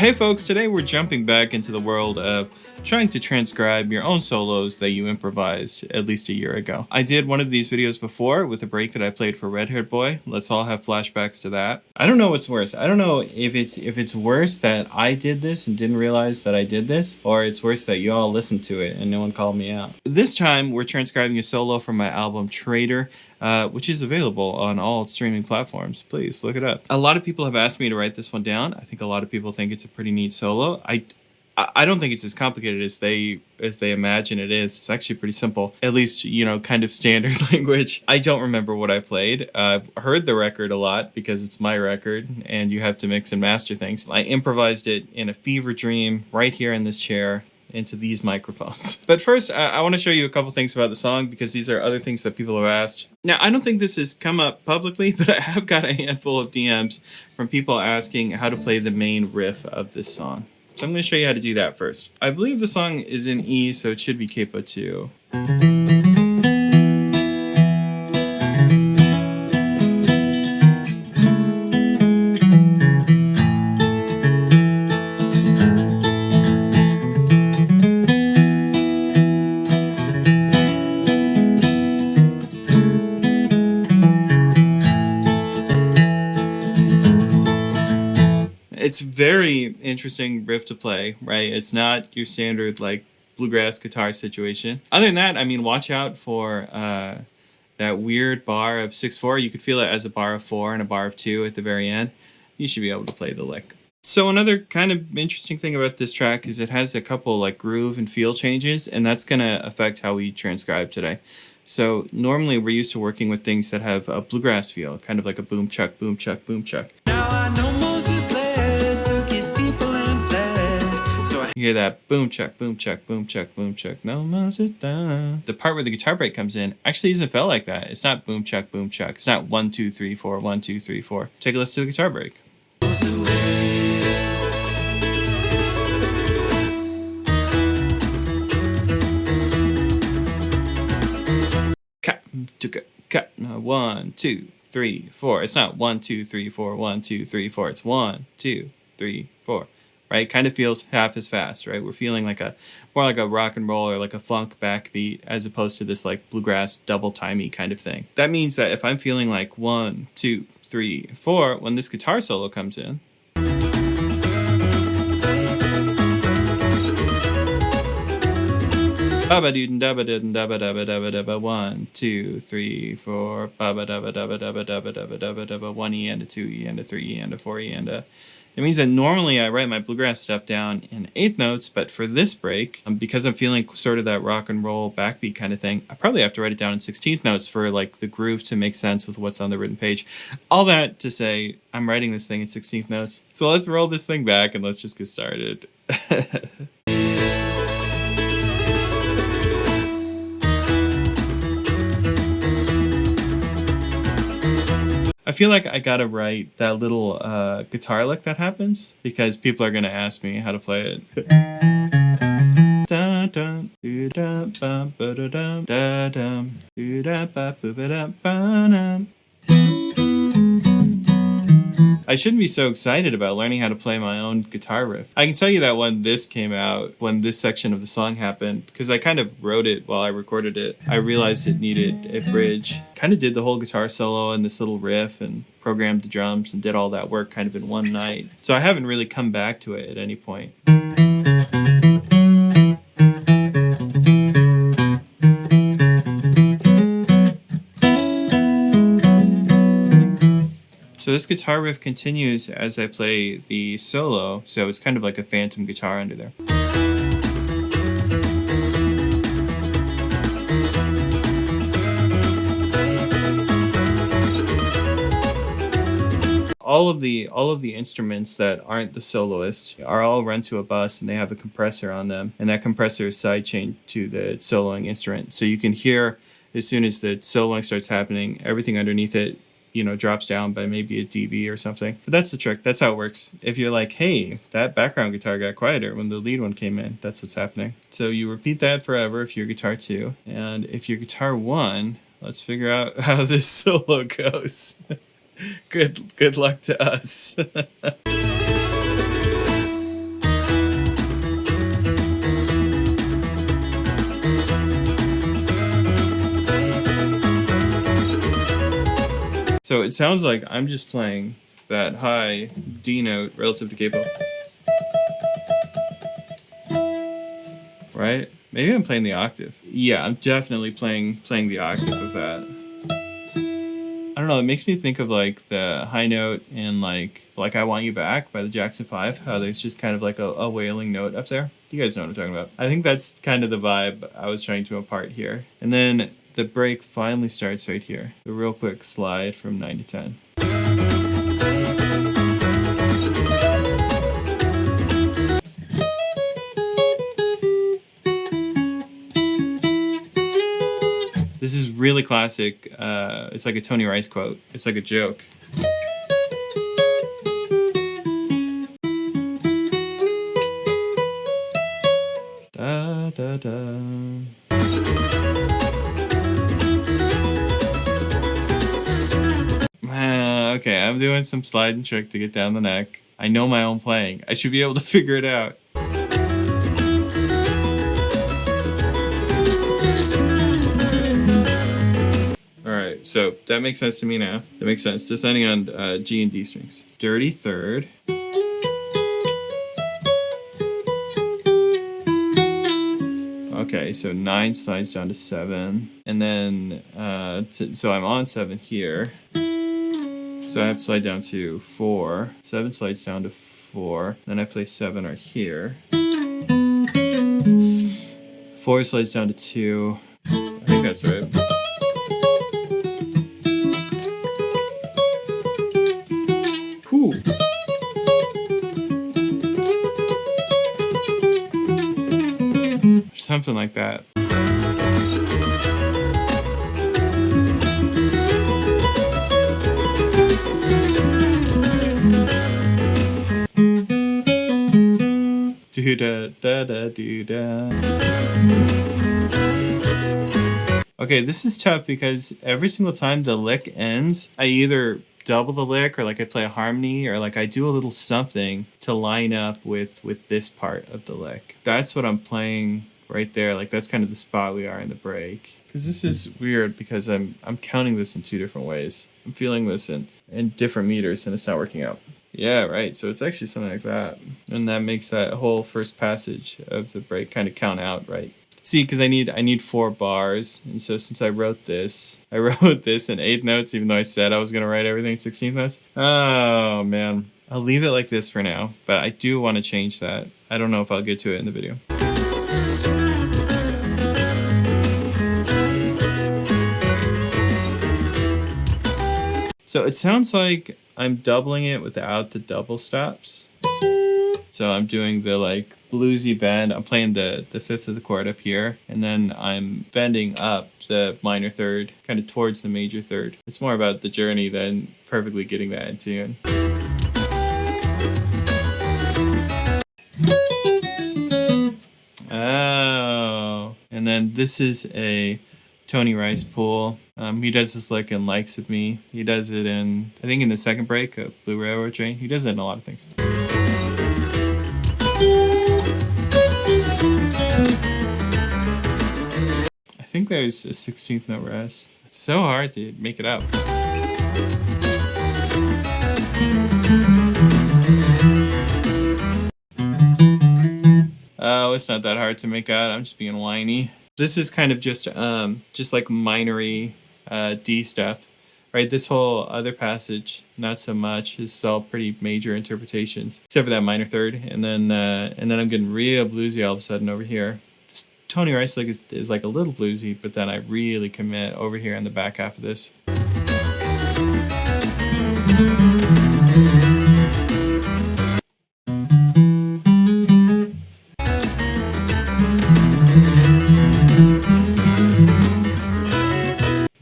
Hey folks, today we're jumping back into the world of trying to transcribe your own solos that you improvised at least a year ago. I did one of these videos before with a break that I played for Red Haired Boy. Let's all have flashbacks to that. I don't know what's worse. I don't know if it's worse that I did this and didn't realize that I did this, or it's worse that you all listened to it and no one called me out. This time we're transcribing a solo from my album Traitor, which is available on all streaming platforms. Please look it up. A lot of people have asked me to write this one down. I think a lot of people think it's a pretty neat solo. I don't think it's as complicated as they imagine it is. It's actually pretty simple, at least, you know, kind of standard language. I don't remember what I played. I've heard the record a lot because it's my record and you have to mix and master things. I improvised it in a fever dream right here in this chair into these microphones. But first, I want to show you a couple things about the song because these are other things that people have asked. Now, I don't think this has come up publicly, but I have got a handful of DMs from people asking how to play the main riff of this song. So I'm going to show you how to do that first. I believe the song is in E, so it should be capo 2. It's very interesting riff to play, right? It's not your standard like bluegrass guitar situation. Other than that, I mean, watch out for that weird bar of 6/4. You could feel it as a bar of 4 and a bar of 2 at the very end. You should be able to play the lick. So another kind of interesting thing about this track is it has a couple like groove and feel changes, and that's going to affect how we transcribe today. So normally we're used to working with things that have a bluegrass feel, kind of like a boom chuck, boom chuck, boom chuck. Now I know you hear that boom chuck, boom chuck, boom chuck, boom chuck. No Moses down. The part where the guitar break comes in actually doesn't feel like that. It's not boom chuck, boom chuck. It's not 1 2 3 4 1 2 3 4. Take a listen to the guitar break. Cut, cut. 1 2 3 4. It's not 1 2 3 4 1 2 3 4. It's 1 2 3 4. Right, kind of feels half as fast, right? We're feeling like more like a rock and roll or like a funk backbeat as opposed to this like bluegrass double timey kind of thing. That means that if I'm feeling like 1 2 3 4 when this guitar solo comes in, 1 2 3 4 1 E and a 2 E and a 3 E and a 4 E and a. It means that normally I write my bluegrass stuff down in 8th notes, but for this break, because I'm feeling sort of that rock and roll backbeat kind of thing, I probably have to write it down in 16th notes for like the groove to make sense with what's on the written page. All that to say, I'm writing this thing in 16th notes. So let's roll this thing back and let's just get started. I feel like I gotta write that little guitar lick that happens because people are gonna ask me how to play it. I shouldn't be so excited about learning how to play my own guitar riff. I can tell you that when this came out, when this section of the song happened, because I kind of wrote it while I recorded it, I realized it needed a bridge. Kind of did the whole guitar solo and this little riff and programmed the drums and did all that work kind of in one night. So I haven't really come back to it at any point. So this guitar riff continues as I play the solo, so it's kind of like a phantom guitar under there. All of the instruments that aren't the soloist are all run to a bus and they have a compressor on them, and that compressor is sidechained to the soloing instrument. So you can hear as soon as the soloing starts happening, everything underneath it, you know, drops down by maybe a dB or something. But that's the trick. That's how it works. If you're like, hey, that background guitar got quieter when the lead one came in, that's what's happening. So you repeat that forever if you're guitar 2. And if you're guitar 1, let's figure out how this solo goes. Good luck to us. So it sounds like I'm just playing that high D note relative to capo. Right? Maybe I'm playing the octave. Yeah, I'm definitely playing the octave of that. I don't know, it makes me think of like the high note in like I Want You Back by the Jackson 5, how there's just kind of like a wailing note up there. You guys know what I'm talking about. I think that's kind of the vibe I was trying to impart here. And then the break finally starts right here. The real quick slide from 9 to 10. This is really classic. It's like a Tony Rice quote. It's like a joke. Da, da, da. Okay, I'm doing some slide and trick to get down the neck. I know my own playing. I should be able to figure it out. Alright, so that makes sense to me now. That makes sense. Descending on G and D strings. Dirty third. Okay, so 9 slides down to 7. And then, so I'm on 7 here. So I have to slide down to 4. 7 slides down to 4. Then I play 7 right here. 4 slides down to 2. I think that's right. Whew. Something like that. Do da da da do da. Okay, this is tough because every single time the lick ends, I either double the lick or like I play a harmony or like I do a little something to line up with this part of the lick. That's what I'm playing right there. Like that's kind of the spot we are in the break. Because this is weird because I'm counting this in 2 different ways. I'm feeling this in different meters and it's not working out. Yeah, right. So it's actually something like that. And that makes that whole first passage of the break kind of count out, right? See, because I need 4 bars. And so since I wrote this in 8th notes, even though I said I was going to write everything in 16th notes. Oh, man. I'll leave it like this for now. But I do want to change that. I don't know if I'll get to it in the video. So it sounds like I'm doubling it without the double stops. So I'm doing the like bluesy bend. I'm playing the 5th of the chord up here, and then I'm bending up the minor third, kind of towards the major third. It's more about the journey than perfectly getting that in tune. Oh, and then this is a Tony Rice pull. He does this like in Likes of Me. He does it in, I think in the second break of Blue Railroad Train. He does it in a lot of things. I think there's a 16th note rest. It's so hard to make it up. Oh, it's not that hard to make out. I'm just being whiny. This is kind of just like minory D stuff, right? This whole other passage, not so much. It's all pretty major interpretations, except for that minor third, and then I'm getting real bluesy all of a sudden over here. Just Tony Rice like is like a little bluesy, but then I really commit over here in the back half of this.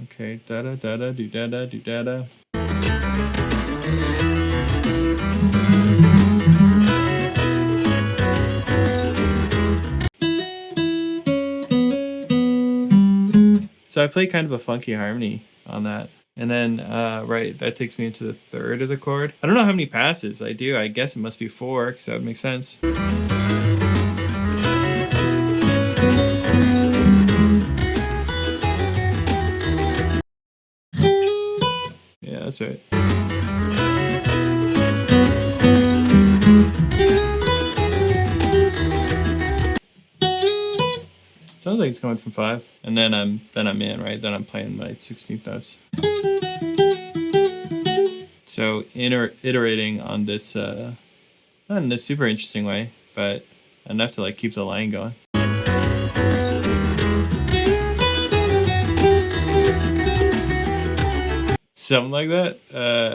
Okay, da da da da do da da do da da. So I play kind of a funky harmony on that. And then, right, that takes me into the 3rd of the chord. I don't know how many passes I do. I guess it must be 4, because that would make sense. that's right. Sounds like it's coming from 5, and then I'm in, right? Then I'm playing my 16th notes. So iterating on this, not in a super interesting way, but enough to like keep the line going. Something like that.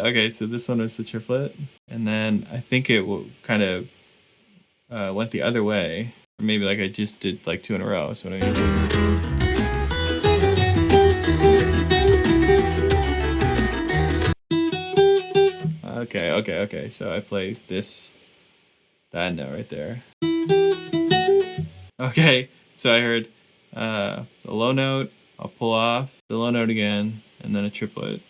Okay, so this one was the triplet, and then I think it kind of went the other way. Or maybe like I just did like 2 in a row, so what I mean. Okay. So I play that note right there. Okay, so I heard the low note, I'll pull off, the low note again, and then a triplet.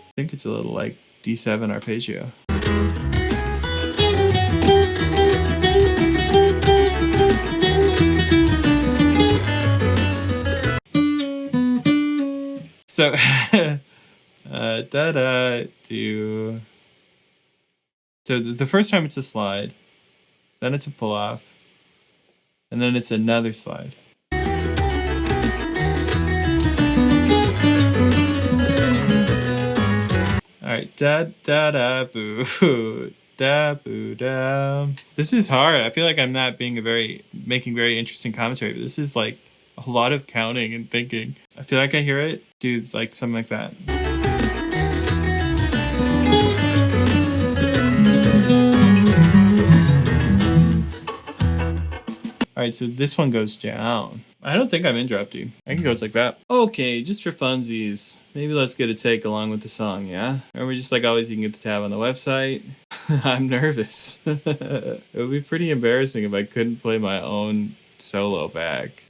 I think it's a little like D7 arpeggio. So, do. So the first time it's a slide, then it's a pull off, and then it's another slide. All right, da da da boo da boo da. This is hard. I feel like I'm not being making very interesting commentary. But this is like a lot of counting and thinking. I feel like I hear it do like something like that. All right, so this one goes down. I don't think I'm interrupting. I can go like that. Okay, just for funsies, maybe let's get a take along with the song, yeah? Remember, just like always, you can get the tab on the website. I'm nervous. It would be pretty embarrassing if I couldn't play my own solo back.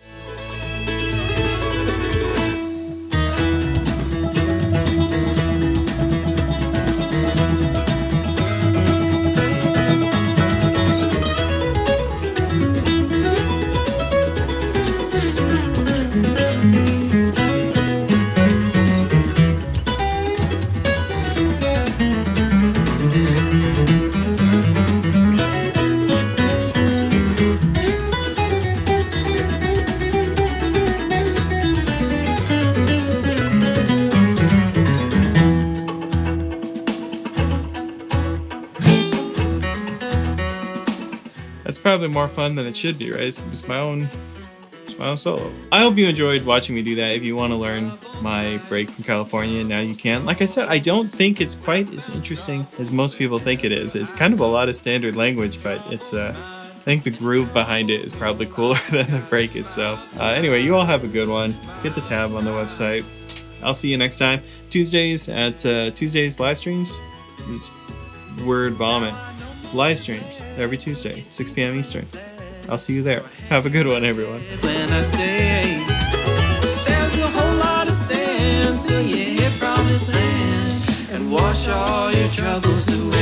That's probably more fun than it should be, right? It's my own solo. I hope you enjoyed watching me do that. If you want to learn my break from California, now you can. Like I said, I don't think it's quite as interesting as most people think it is. It's kind of a lot of standard language, but it's I think the groove behind it is probably cooler than the break itself. Anyway, you all have a good one. Get the tab on the website. I'll see you next time. Tuesdays at Tuesdays live streams. Word vomit. Live streams every Tuesday, 6 p.m. Eastern. I'll see you there. Have a good one, everyone. When I say there's a whole lot of sand, so you hit promised land and wash all your troubles away.